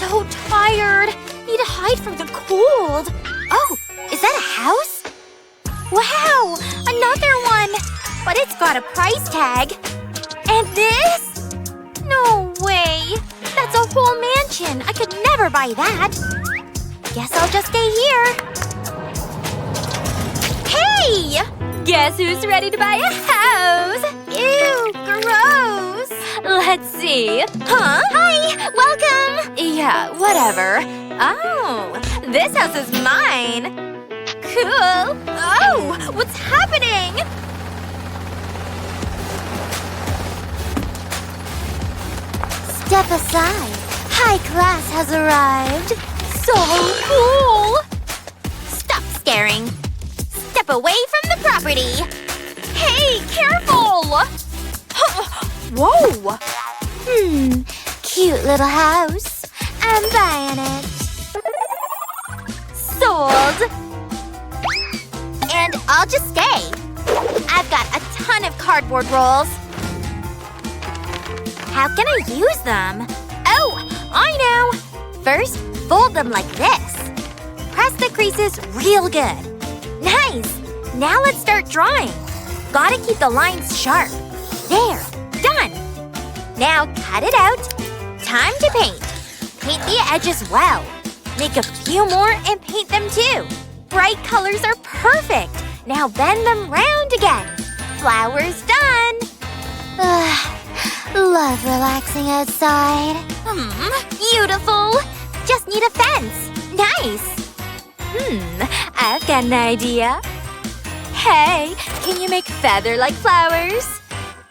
so tired. Need to hide from the cold. Oh, is that a house? Wow, another one. But it's got a price tag. And this? No way. That's a whole mansion. I could never buy that. Guess I'll just stay here. Hey! Guess who's ready to buy a house? Ew, gross. Let's see. Huh? Hi, welcome. Yeah, whatever. Oh, this house is mine. Cool. Oh, what's happening? Step aside. High class has arrived. So cool! Stop staring. Step away from the property. Hey, careful! Whoa! Cute little house. I'm buying it. Sold. And I'll just stay. I've got a ton of cardboard rolls. How can I use them? Oh, I know! First, fold them like this. Press the creases real good. Nice! Now let's start drawing. Gotta keep the lines sharp. There. Done! Now cut it out. Time to paint. Paint the edges well. Make a few more and paint them too. Bright colors are perfect. Now bend them round again. Flowers done. Love relaxing outside. Beautiful. Just need a fence. Nice. I've got an idea. Hey, can you make feather-like flowers?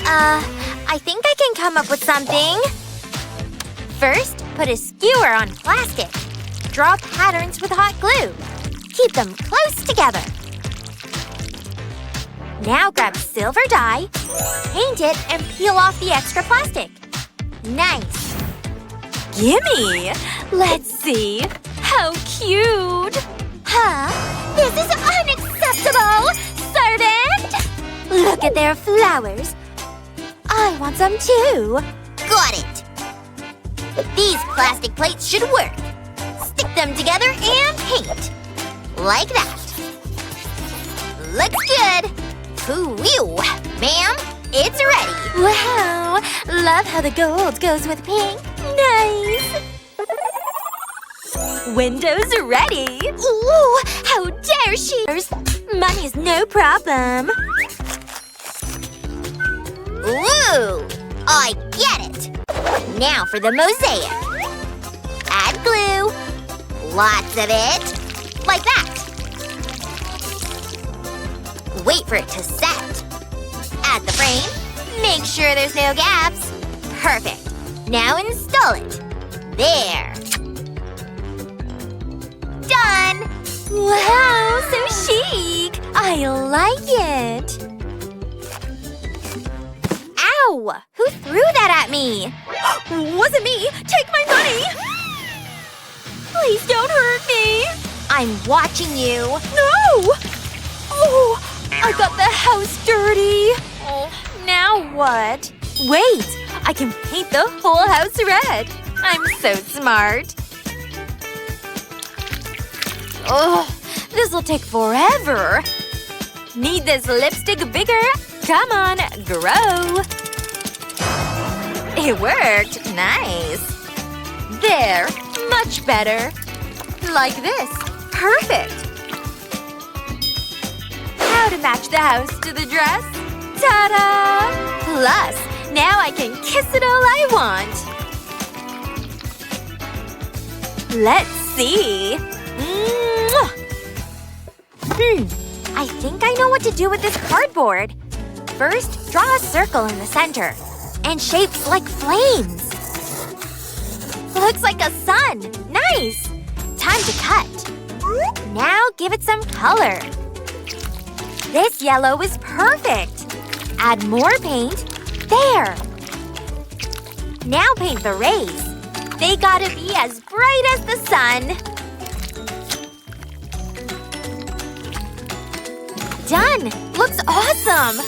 I think I can come up with something. First, put a skewer on plastic. Draw patterns with hot glue. Keep them close together. Now grab silver dye, paint it, and peel off the extra plastic. Nice. Gimme! Let's see. How cute! Huh? This is unacceptable! Servant! Look at their flowers. I want some too. Got it. These plastic plates should work. Stick them together and paint. Like that. Looks good. Ooh, ma'am, it's ready. Wow. Love how the gold goes with pink. Nice. Windows ready. Ooh, how dare she! Money's no problem. Ooh, I get it. Now for the mosaic. Add glue. Lots of it. Like that. Wait for it to set. Add the frame. Make sure there's no gaps. Perfect. Now install it. There. Done! Wow, so chic! I like it! Ow! Who threw that at me? Wasn't me! Take my money! Please don't hurt me! I'm watching you. No! Oh! I got the house dirty! Oh, now what? Wait! I can paint the whole house red! I'm so smart! Ugh, this'll take forever. Need this lipstick bigger? Come on, grow. It worked. Nice. There. Much better. Like this. Perfect. How to match the house to the dress? Ta-da! Plus, now I can kiss it all I want. Let's see. I think I know what to do with this cardboard. First, draw a circle in the center. And shapes like flames. Looks like a sun. Nice! Time to cut. Now give it some color. This yellow is perfect. Add more paint. There! Now paint the rays. They gotta be as bright as the sun. Done! Looks awesome!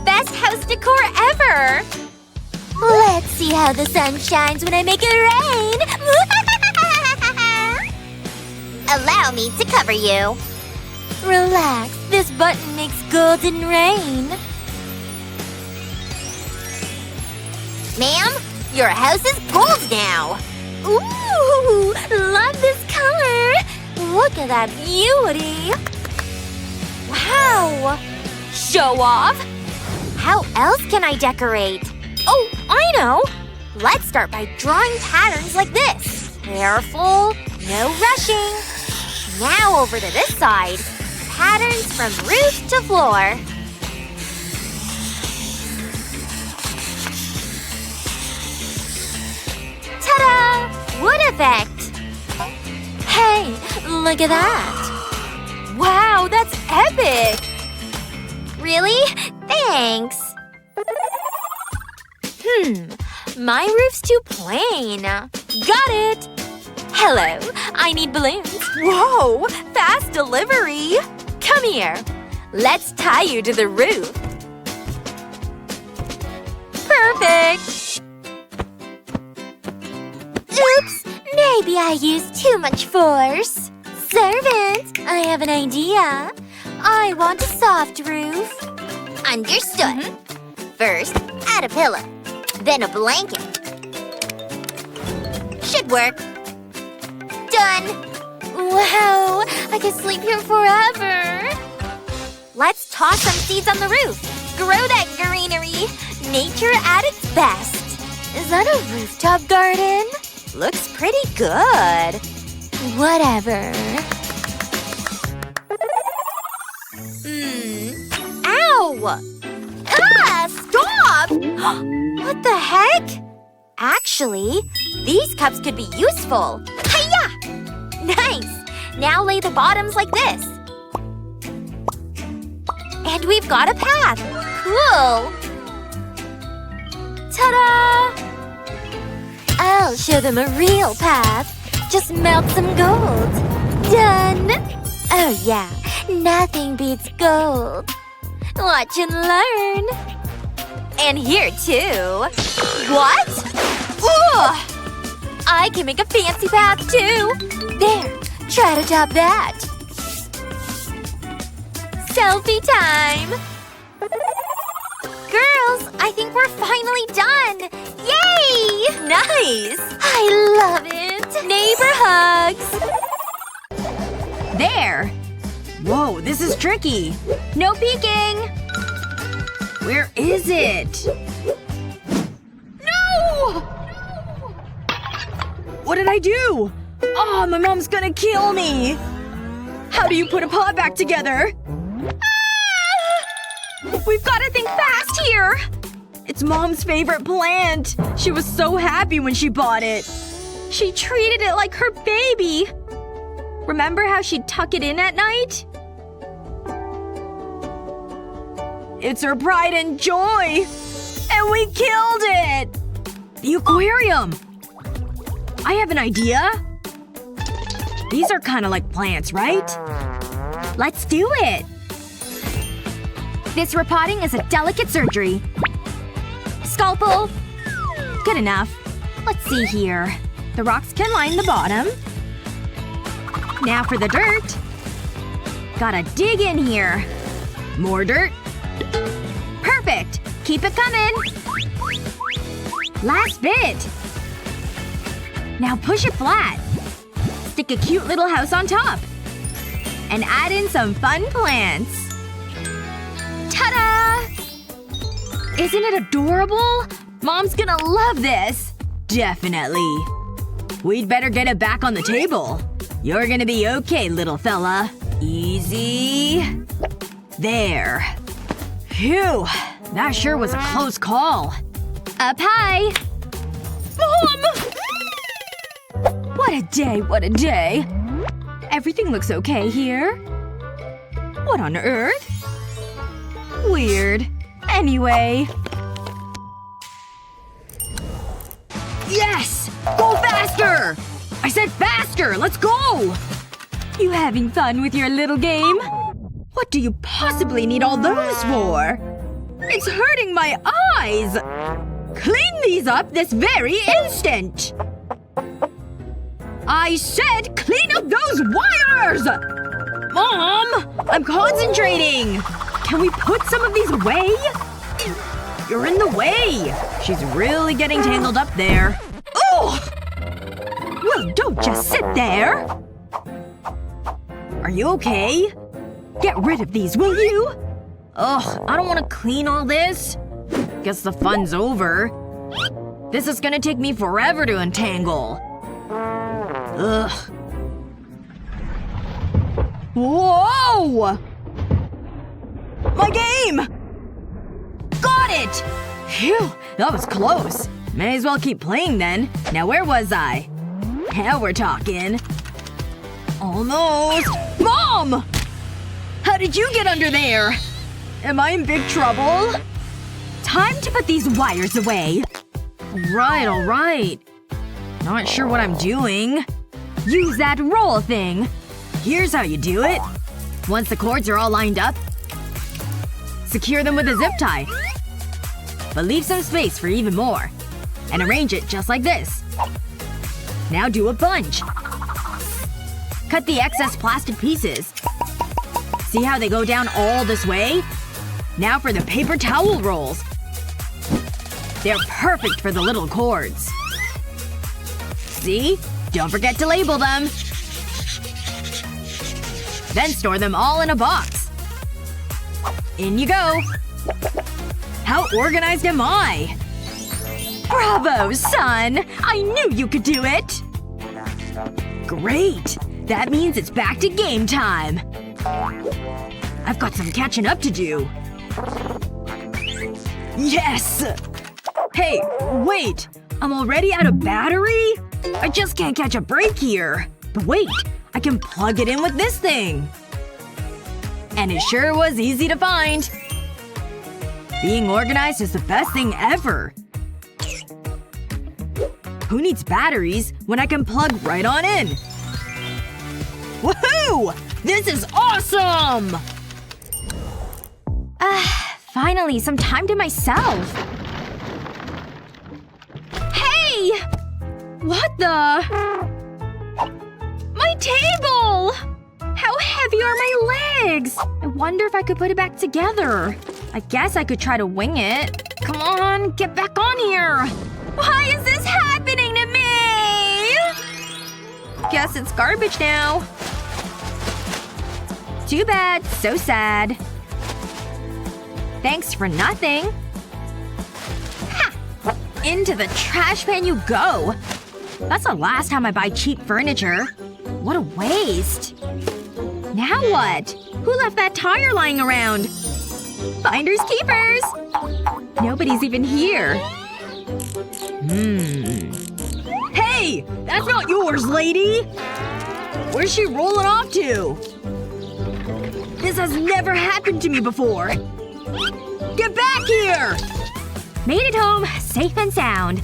Best house decor ever! Let's See how the sun shines when I make it rain? Allow me to cover you. Relax. This button makes golden rain. Ma'am, your house is gold now. Ooh, love this color. Look at that beauty. Wow. Show off. How else can I decorate? Oh, I know. Let's start by drawing patterns like this. Careful, no rushing. Now over to this side. Patterns from roof to floor. Ta-da! Wood effect! Hey, look at that! Wow, that's epic! Really? Thanks! My roof's too plain. Got it! Hello, I need balloons. Whoa! Fast delivery! Come here. Let's tie you to the roof. Perfect! Oops! Maybe I used too much force. Servant, I have an idea. I want a soft roof. Understood. First, add a pillow. Then a blanket. Should work. Done! Wow! I could sleep here forever! Let's toss some seeds on the roof. Grow that greenery. Nature at its best. Is that a rooftop garden? Looks pretty good. Whatever. Ow! Ah! Stop! What the heck? Actually, these cups could be useful. Hiya! Nice! Now lay the bottoms like this. And we've got a path. Cool! Ta-da! I'll show them a real path. Just melt some gold. Done! Oh yeah, nothing beats gold. Watch and learn. And here too. What? Ugh! I can make a fancy path too. There, try to top that. Selfie time! Girls, I think we're finally done! Yay! Nice! I love it! Neighbor hugs! There! Whoa, this is tricky. No peeking! Where is it? No! What did I do? Oh, my mom's gonna kill me! How do you put a pot back together? We've gotta think fast here! It's Mom's favorite plant. She was so happy when she bought it. She treated it like her baby. Remember how she'd tuck it in at night? It's her pride and joy! And we killed it! The aquarium! I have an idea. These are kinda like plants, right? Let's do it! This repotting is a delicate surgery. Scalpel. Good enough. Let's see here. The rocks can line the bottom. Now for the dirt. Gotta dig in here. More dirt. Perfect! Keep it coming! Last bit! Now push it flat. Stick a cute little house on top. And add in some fun plants. Ta-da! Isn't it adorable? Mom's gonna love this! Definitely. We'd better get it back on the table. You're gonna be okay, little fella. Easy. There. Phew. That sure was a close call. Up high! Mom! What a day, what a day. Everything looks okay here. What on earth? Weird. Anyway. Yes! Go faster! I said faster! Let's go! You having fun with your little game? What do you possibly need all those for? It's hurting my eyes! Clean these up this very instant! I said clean up those wires! Mom! I'm concentrating! Can we put some of these away? You're in the way! She's really getting tangled up there. Ugh! Well, don't just sit there! Are you okay? Get rid of these, will you? Ugh, I don't want to clean all this. Guess the fun's over. This is gonna take me forever to untangle. Ugh. Whoa! My game! Got it! Phew, that was close. May as well keep playing then. Now where was I? Now we're talking. Almost. Mom! How did you get under there? Am I in big trouble? Time to put these wires away. Alright. Not sure what I'm doing. Use that roll thing. Here's how you do it. Once the cords are all lined up, secure them with a zip tie. But leave some space for even more. And arrange it just like this. Now do a bunch. Cut the excess plastic pieces. See how they go down all this way? Now for the paper towel rolls. They're perfect for the little cords. See? Don't forget to label them. Then store them all in a box. In you go. How organized am I? Bravo, son! I knew you could do it! Great! That means it's back to game time. I've got some catching up to do. Yes! Hey, wait! I'm already out of battery? I just can't catch a break here. But wait, I can plug it in with this thing. And it sure was easy to find. Being organized is the best thing ever. Who needs batteries when I can plug right on in? Woohoo! This is awesome! Finally, some time to myself. Hey! What the… My table! How heavy are my legs? I wonder if I could put it back together. I guess I could try to wing it. Come on, get back on here! Why is this happening to me? Guess it's garbage now. Too bad. So sad. Thanks for nothing. Ha! Into the trash pan you go. That's the last time I buy cheap furniture. What a waste. Now what? Who left that tire lying around? Finders keepers! Nobody's even here. Hey! That's not yours, lady! Where's she rolling off to? This has never happened to me before! Get back here! Made it home, safe and sound.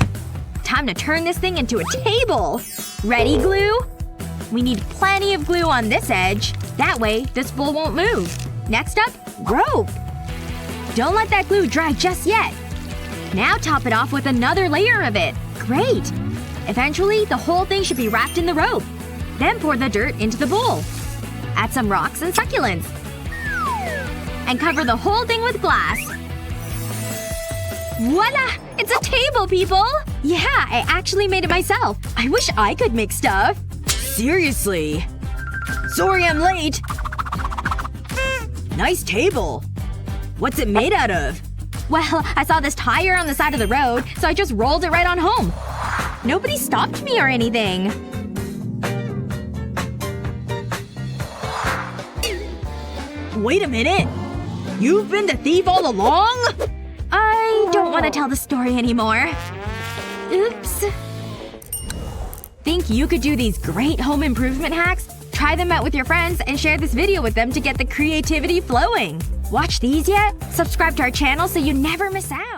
Time to turn this thing into a table. Ready, glue? We need plenty of glue on this edge. That way, this bowl won't move. Next up, rope. Don't let that glue dry just yet. Now top it off with another layer of it. Great! Eventually, the whole thing should be wrapped in the rope. Then pour the dirt into the bowl. Add some rocks and succulents. And cover the whole thing with glass. Voila! It's a table, people! Yeah, I actually made it myself. I wish I could make stuff. Seriously. Sorry I'm late. Nice table. What's it made out of? Well, I saw this tire on the side of the road, so I just rolled it right on home. Nobody stopped me or anything. Wait a minute. You've been the thief all along? I don't want to tell the story anymore. Oops. Think you could do these great home improvement hacks? Try them out with your friends and share this video with them to get the creativity flowing. Watch these yet? Subscribe to our channel so you never miss out.